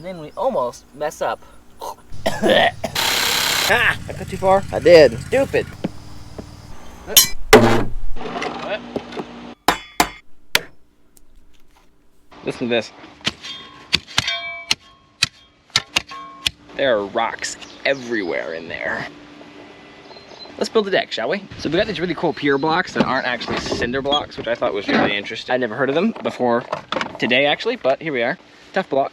And then we almost mess up. Ah! I got too far? I did. Stupid. What? Listen to this. There are rocks everywhere in there. Let's build a deck, shall we? So we got these really cool pier blocks that aren't actually cinder blocks, which I thought was really interesting. I'd never heard of them before today, actually, but here we are. Tough block.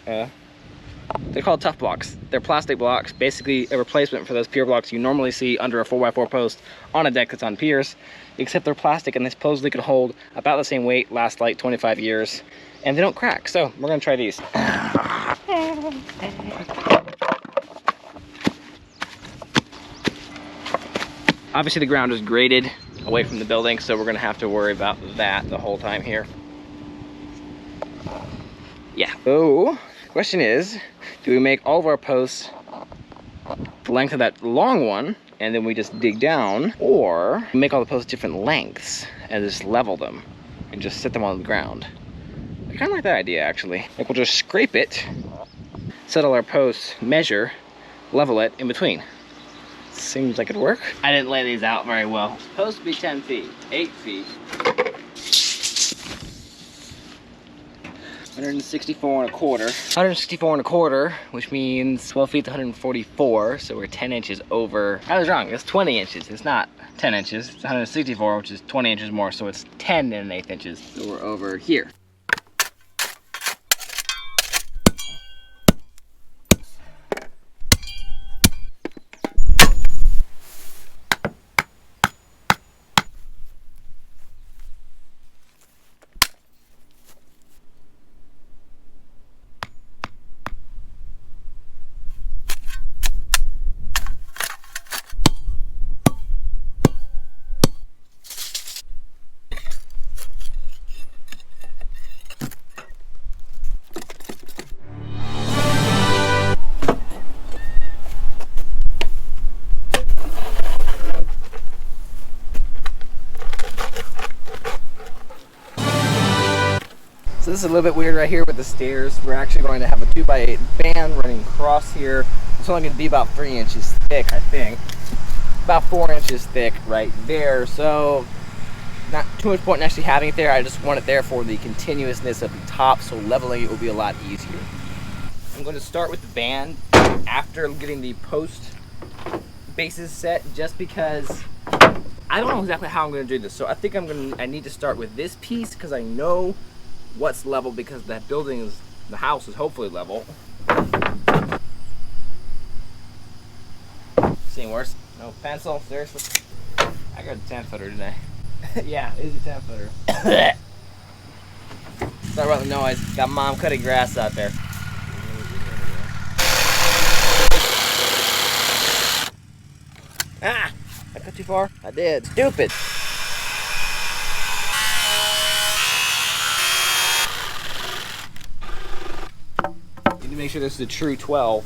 They're called tough blocks. They're plastic blocks, basically a replacement for those pier blocks you normally see under a 4x4 post on a deck that's on piers, except they're plastic and they supposedly can hold about the same weight, last like 25 years, and they don't crack. So we're gonna try these. Obviously the ground is graded away from the building, so we're gonna have to worry about that the whole time here. Yeah. So, question is, do we make all of our posts the length of that long one, and then we just dig down, or make all the posts different lengths and just level them and just sit them on the ground? I kind of like that idea, actually. Like, we'll just scrape it, settle our posts, measure, level it in between. Seems like it'd work. I didn't lay these out very well. It's supposed to be 10 feet, 8 feet. 164 and a quarter. 164 and a quarter, which means 12 feet to 144, so we're 10 inches over. I was wrong, it's 20 inches. It's not 10 inches, it's 164, which is 20 inches more, so it's 10 1/8 inches. So we're over here. So this is a little bit weird right here with the stairs. We're actually going to have a 2x8 band running across here. It's only going to be about 3 inches thick, I think. About 4 inches thick right there. So not too much point in actually having it there. I just want it there for the continuousness of the top, so leveling it will be a lot easier. I'm going to start with the band after getting the post bases set, just because I don't know exactly how I'm going to do this. So I think I need to start with this piece because I know what's level, because that building is, the house is hopefully level. Seeing worse. No pencil, seriously. I got a 10-footer today. Yeah, it is a 10-footer. Sorry about the noise. Got mom cutting grass out there. Ah! I got too far? I did. Stupid! Need to make sure this is a true 12.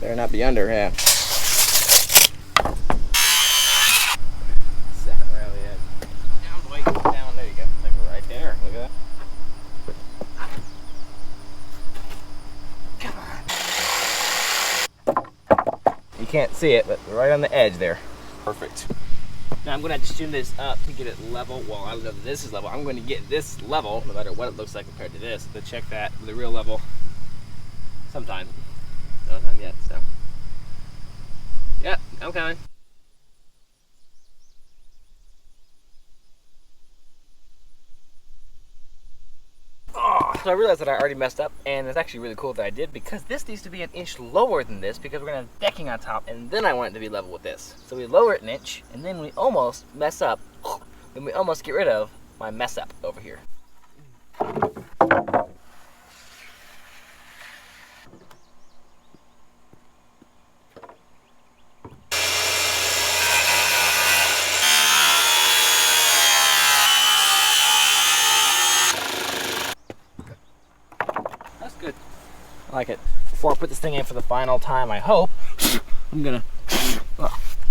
Better not be under, yeah. Second rail, yeah. Down, Blake, down. There you go. Like right there. Look at that. Come on. You can't see it, but right on the edge there. Perfect. Now I'm going to have to tune this up to get it level. Well, I don't know that this is level. I'm going to get this level, no matter what it looks like compared to this, to check that with a real level sometime. No time yet, so. Yep, I'm coming. Oh, so I realized that I already messed up, and it's actually really cool that I did, because this needs to be an inch lower than this, because we're going to have decking on top, and then I want it to be level with this. So we lower it an inch, and then we almost mess up, and we almost get rid of my mess up over here. Good. I like it. Before I put this thing in for the final time, I hope, I'm gonna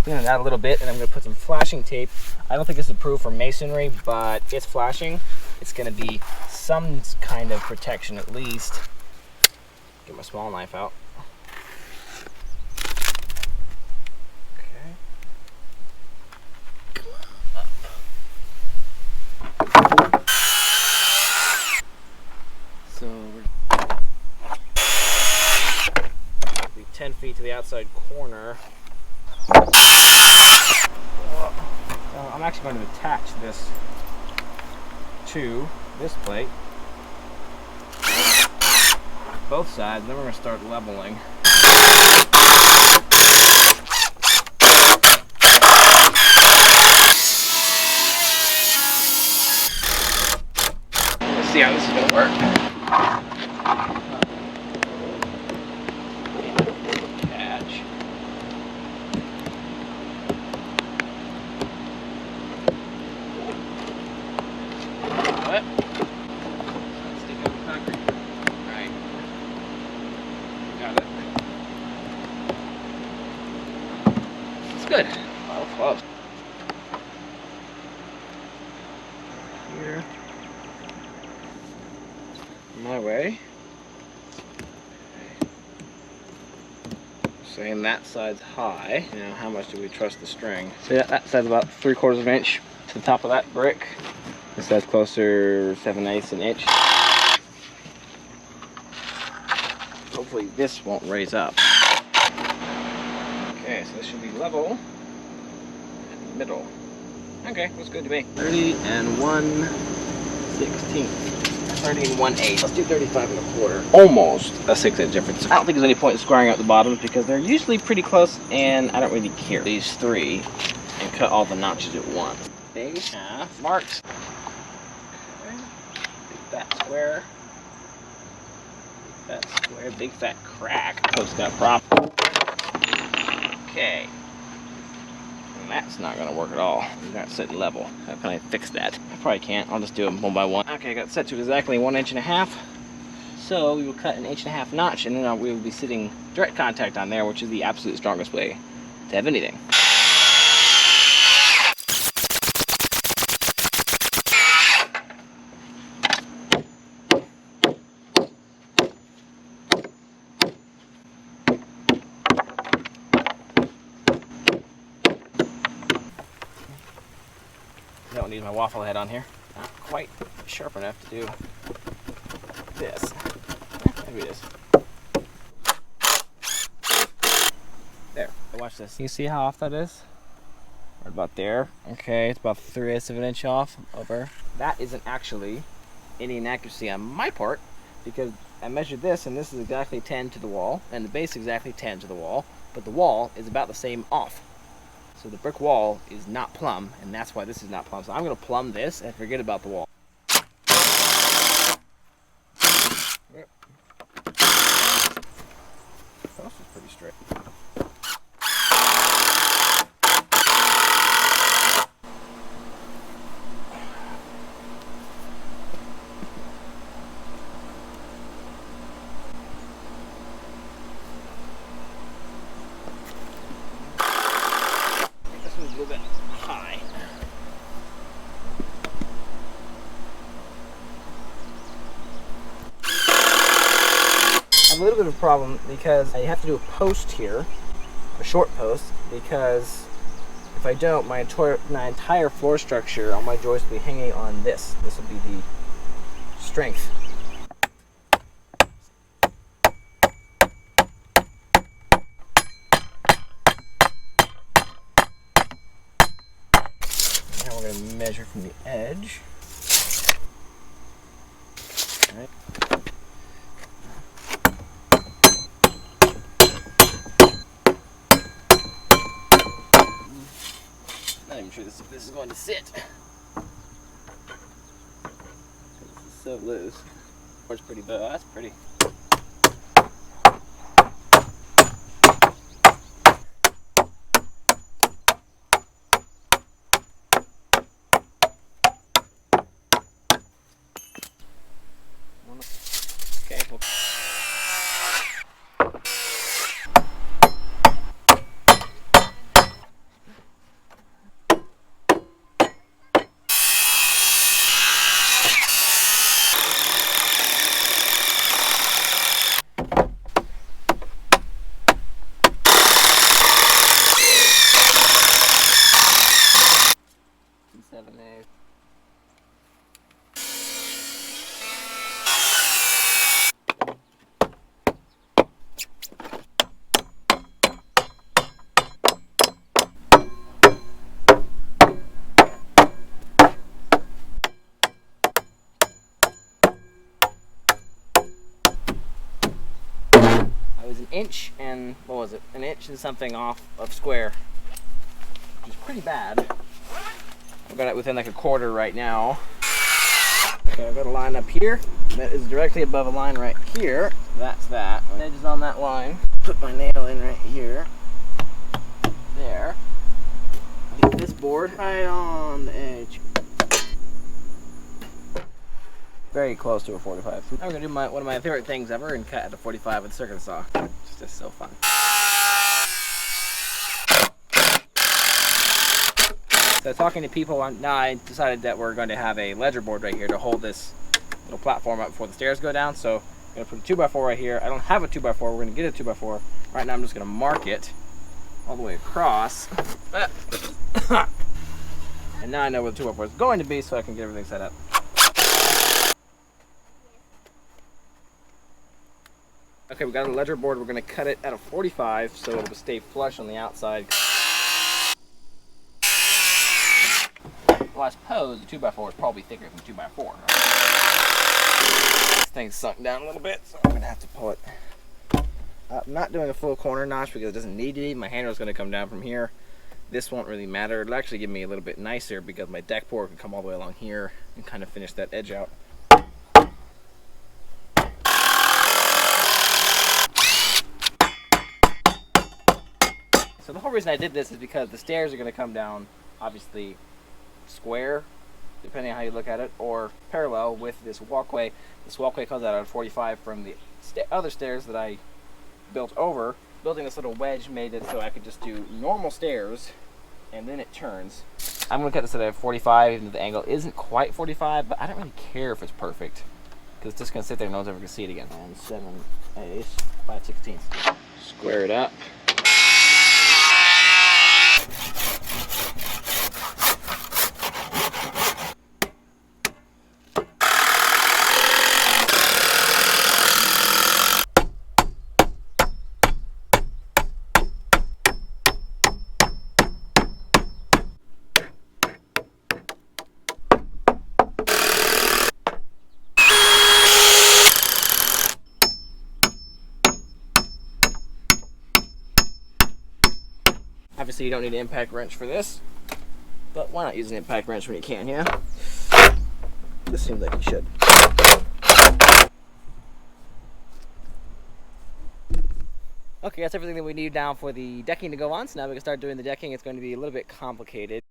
clean it out a little bit, and I'm gonna put some flashing tape. I don't think it's approved for masonry, but it's flashing. It's gonna be some kind of protection at least. Get my small knife out. So we're 10 feet to the outside corner. I'm actually going to attach this to this plate, both sides, and then we're going to start leveling. Let's see how this is going to work. Catch. What? Stick up the concrete. Right. Got it. It's good. Oh, close. Here. My way. Saying that side's high. Now, how much do we trust the string? So yeah, that side's about 3/4 of an inch to the top of that brick. This side's closer 7/8 an inch. Hopefully this won't raise up. Okay, so this should be level in the middle. Okay, looks good to me. 30 and 1/16. 30 and 1/8. Let's do 35 and 1/4. Almost a 6-inch difference. I don't think there's any point in squaring out the bottoms because they're usually pretty close and I don't really care. These three and cut all the notches at once. Big half marked. Okay. Big fat square. Big fat square. Big fat crack. Post that prop. Okay. That's not going to work at all. We're not sitting level. How can I fix that? I probably can't. I'll just do them one by one. Okay, I got it set to exactly 1.5 inches. So we will cut an 1.5 inch notch and then we will be sitting direct contact on there, which is the absolute strongest way to have anything. Don't need my waffle head on here. Not quite sharp enough to do this. Maybe it is. There. Watch this. You see how off that is? Right about there. Okay, it's about 3/8 of an inch off. Over. That isn't actually any inaccuracy on my part because I measured this and this is exactly 10 to the wall and the base exactly 10 to the wall, but the wall is about the same off. So the brick wall is not plumb, and that's why this is not plumb. So I'm going to plumb this and forget about the wall. Yep. This is pretty straight. A little bit high. I have a little bit of a problem because I have to do a post here, a short post, because if I don't, my entire floor structure on my joist will be hanging on this. This will be the strength. We're going to measure from the edge. All right. Not even sure if this is going to sit. This is so loose. It's pretty bad. That's pretty. Okay, well. is 1 inch and, what was it, 1 inch and something off of square, which is pretty bad. I've got it within like 1/4 right now. Okay, I've got a line up here that is directly above a line right here. That's that. My edge is on that line. Put my nail in right here. There. Get this board right on the edge. Very close to a 45. I'm gonna do one of my favorite things ever and cut at a 45 with a circular saw. It's just so fun. So talking to people, now I decided that we're going to have a ledger board right here to hold this little platform up before the stairs go down. So I'm gonna put a 2x4 right here. I don't have a 2x4. We're gonna get a 2x4. Right now I'm just gonna mark it all the way across. And now I know where the 2x4 is going to be, so I can get everything set up. Okay, we got a ledger board. We're going to cut it at a 45 so it'll stay flush on the outside. Well, I suppose the 2x4 is probably thicker than 2x4. This thing's sunk down a little bit, so I'm going to have to pull it. I'm not doing a full corner notch because it doesn't need to be. My handle is going to come down from here. This won't really matter. It'll actually give me a little bit nicer because my deck board can come all the way along here and kind of finish that edge out. So the whole reason I did this is because the stairs are going to come down, obviously, square, depending on how you look at it, or parallel with this walkway. This walkway comes out at 45 from the other stairs that I built over. Building this little wedge made it so I could just do normal stairs, and then it turns. I'm going to cut this at a 45, even though the angle isn't quite 45, but I don't really care if it's perfect, because it's just going to sit there and no one's ever going to see it again. And 7/8, 5/16. Square it up. Obviously you don't need an impact wrench for this, but why not use an impact wrench when you can, yeah? This seems like you should. Okay, that's everything that we need now for the decking to go on, so now we can start doing the decking. It's going to be a little bit complicated.